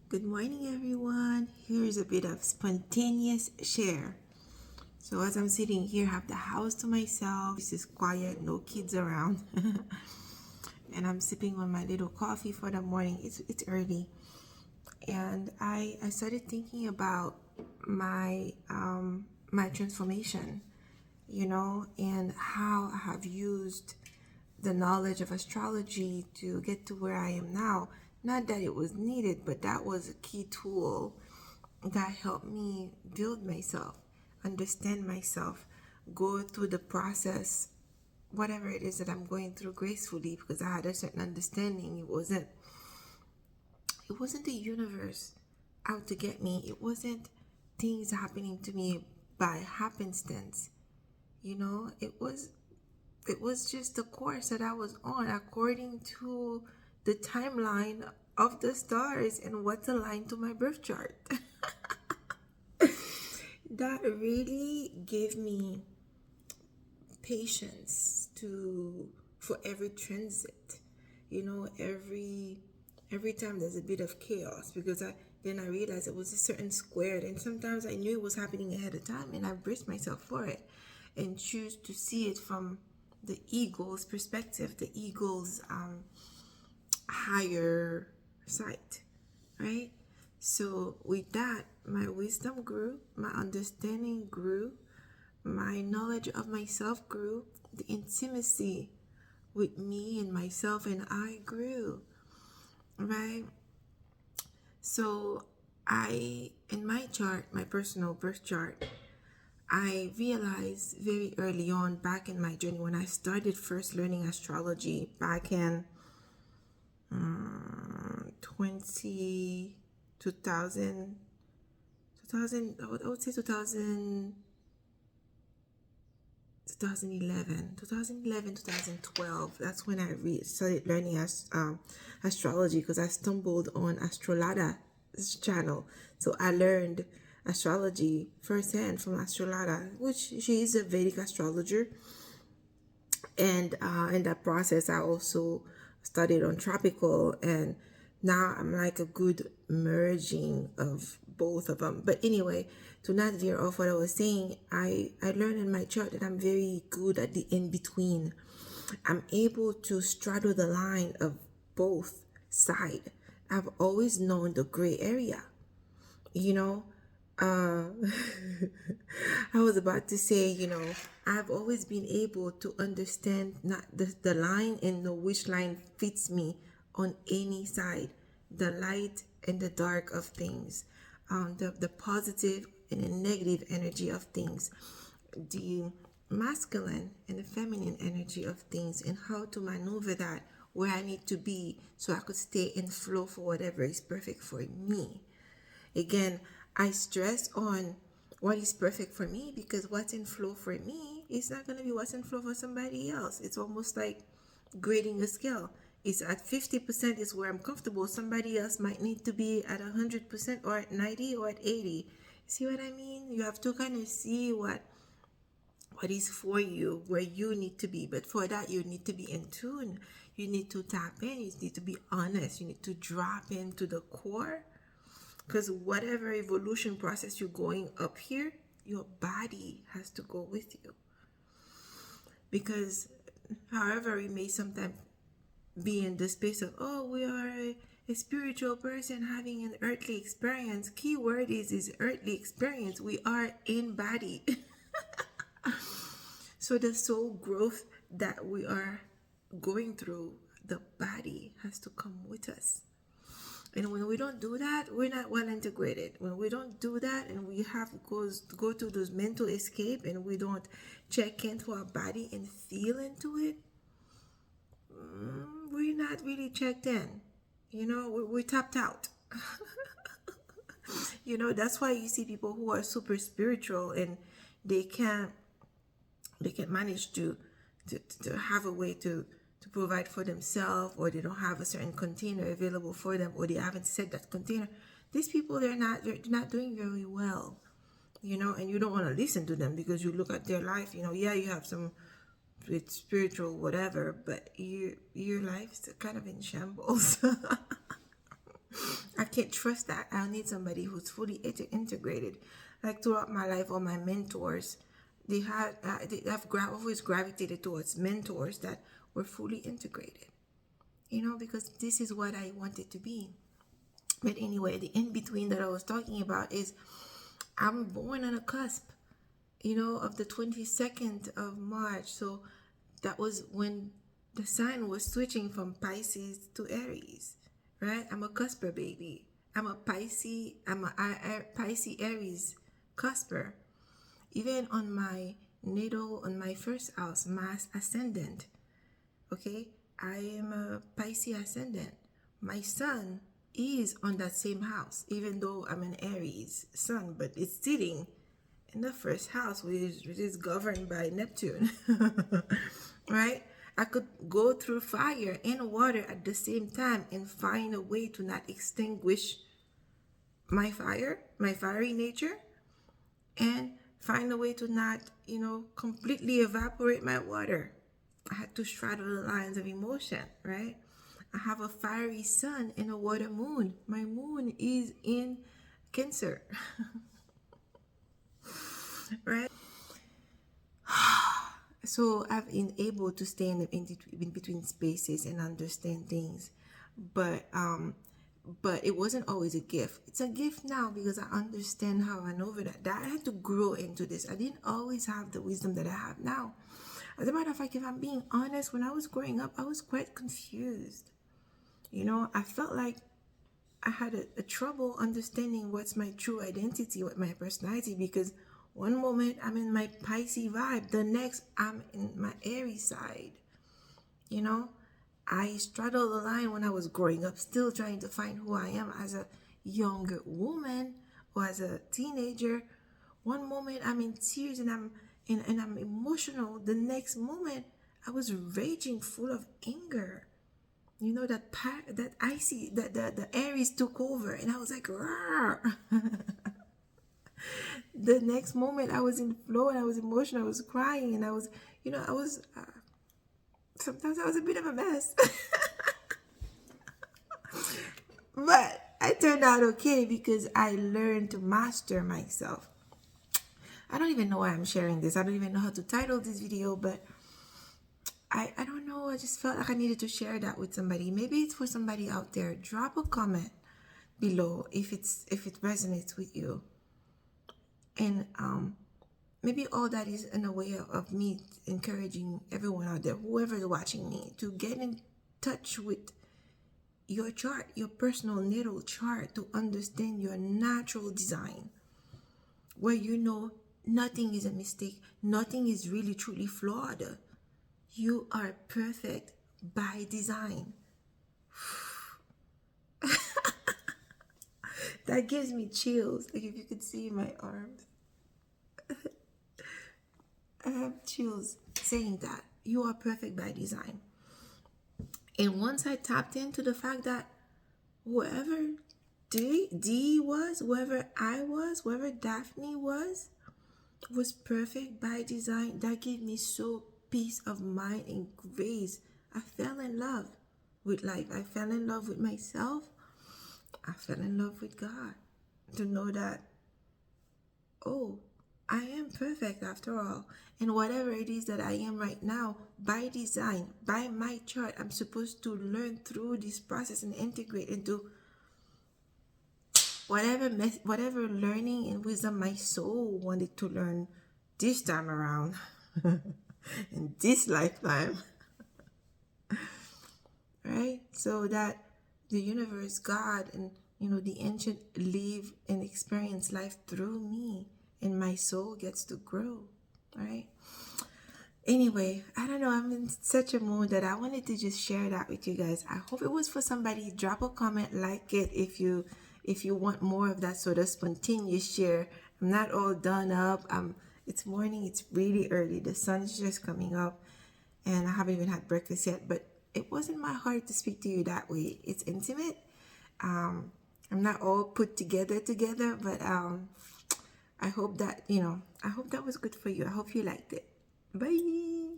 Good morning, everyone. Here's a bit of spontaneous share. So as I'm sitting here, I have the house to myself. This is quiet, no kids around, and I'm sipping on my little coffee for the morning. It's early, and I started thinking about my my transformation, and how I have used the knowledge of astrology to get to where I am now. Not that it was needed, but that was a key tool that helped me build myself, understand myself, go through the process, whatever it is that I'm going through gracefully, because I had a certain understanding. It wasn't the universe out to get me. It wasn't things happening to me by happenstance. It was just the course that I was on according to the timeline of the stars and what's aligned to my birth chart. That really gave me patience for every transit. Every time there's a bit of chaos, because then I realized it was a certain square, and sometimes I knew it was happening ahead of time, and I braced myself for it and choose to see it from the eagle's perspective, the eagle's higher sight, right? So with that, my wisdom grew, my understanding grew, my knowledge of myself grew, the intimacy with me and myself and I grew, right? So in my chart, my personal birth chart, I realized very early on back in my journey when I started first learning astrology back in 2000, I would say 2012. That's when I started learning astrology, because I stumbled on Astrolada's channel. So I learned astrology firsthand from Astrolada, which she is a Vedic astrologer. And in that process, I also studied on tropical, and now I'm like a good merging of both of them. But anyway, to not veer off what I was saying, I learned in my chart that I'm very good at the in-between. I'm able to straddle the line of both sides. I've always known the gray area, I was about to say, I've always been able to understand not the line and know which line fits me on any side, the light and the dark of things, the positive and the negative energy of things, the masculine and the feminine energy of things, and how to maneuver that where I need to be so I could stay in flow for whatever is perfect for me. Again, I stress on what is perfect for me, because what's in flow for me is not going to be what's in flow for somebody else. It's almost like grading a scale. It's at 50% is where I'm comfortable. Somebody else might need to be at 100% or at 90 or at 80. See what I mean? You have to kind of see what is for you, where you need to be. But for that, you need to be in tune. You need to tap in. You need to be honest. You need to drop into the core. Because whatever evolution process you're going up here, your body has to go with you. Because however we may sometimes be in the space of, we are a spiritual person having an earthly experience. Key word is earthly experience. We are in body. So the soul growth that we are going through, the body has to come with us. And when we don't do that, we're not well integrated. When we don't do that, and we have go through those mental escape, and we don't check into our body and feel into it, we're not really checked in. We're tapped out. That's why you see people who are super spiritual and they can't manage to have a way to provide for themselves, or they don't have a certain container available for them, or they haven't set that container. These people, they're not doing very well, and you don't want to listen to them, because you look at their life, you have some spiritual whatever, but your life's kind of in shambles. I can't trust that. I need somebody who's fully integrated. Like throughout my life, all my mentors, I've always gravitated towards mentors that were fully integrated. You know, because this is what I wanted to be. But anyway, the in between that I was talking about is I'm born on a cusp, you know, of the 22nd of March. So that was when the sign was switching from Pisces to Aries, right? I'm a cusper baby. I'm a Pisces Aries cusper. Even on my natal, on my first house, my ascendant, okay, I am a Pisces ascendant. My sun is on that same house, even though I'm an Aries sun, but it's sitting in the first house, which is governed by Neptune, right? I could go through fire and water at the same time and find a way to not extinguish my fire, my fiery nature, and find a way to not, you know, completely evaporate my water. I had to straddle the lines of emotion, right? I have a fiery sun and a water moon. My moon is in Cancer, right? So I've been able to stay in between spaces and understand things, but it wasn't always a gift. It's a gift now because I understand how I know that I had to grow into this. I didn't always have the wisdom that I have now. As a matter of fact, if I'm being honest, when I was growing up, I was quite confused. You know, I felt like I had a trouble understanding what's my true identity, what my personality, because one moment I'm in my Pisces vibe, the next I'm in my Aries side. You know, I straddled the line when I was growing up, still trying to find who I am as a younger woman or as a teenager. One moment I'm in tears and I'm emotional. The next moment I was raging, full of anger. You know, that icy, the Aries took over, and I was like, rawr. The next moment I was in flow and I was emotional. I was crying, and I was, you know, sometimes I was a bit of a mess. But I turned out okay because I learned to master myself. I don't even know why I'm sharing this. I don't even know how to title this video, but I don't know. I just felt like I needed to share that with somebody. Maybe it's for somebody out there. Drop a comment below if it resonates with you. And maybe all that is in a way of me encouraging everyone out there, whoever is watching me, to get in touch with your chart, your personal natal chart, to understand your natural design, where you know nothing is a mistake, nothing is really truly flawed. You are perfect by design. That gives me chills. Like if you could see my arms. I have chills saying that. You are perfect by design. And once I tapped into the fact that whoever D was, whoever I was, whoever Daphne was perfect by design, that gave me so peace of mind and grace. I fell in love with life. I fell in love with myself. I fell in love with God. To know that, oh, I am perfect after all. And whatever it is that I am right now, by design, by my chart, I'm supposed to learn through this process and integrate into whatever learning and wisdom my soul wanted to learn this time around. In this lifetime. Right? So that the universe, God, and the ancient live and experience life through me, and my soul gets to grow. Right? Anyway, I don't know, I'm in such a mood that I wanted to just share that with you guys. I hope it was for somebody. Drop a comment, like it if you want more of that sort of spontaneous share. I'm not all done up. It's morning, it's really early, the sun is just coming up, and I haven't even had breakfast yet, but it wasn't my heart to speak to you that way. It's intimate. I'm not all put together, but I hope that, I hope that was good for you. I hope you liked it. Bye.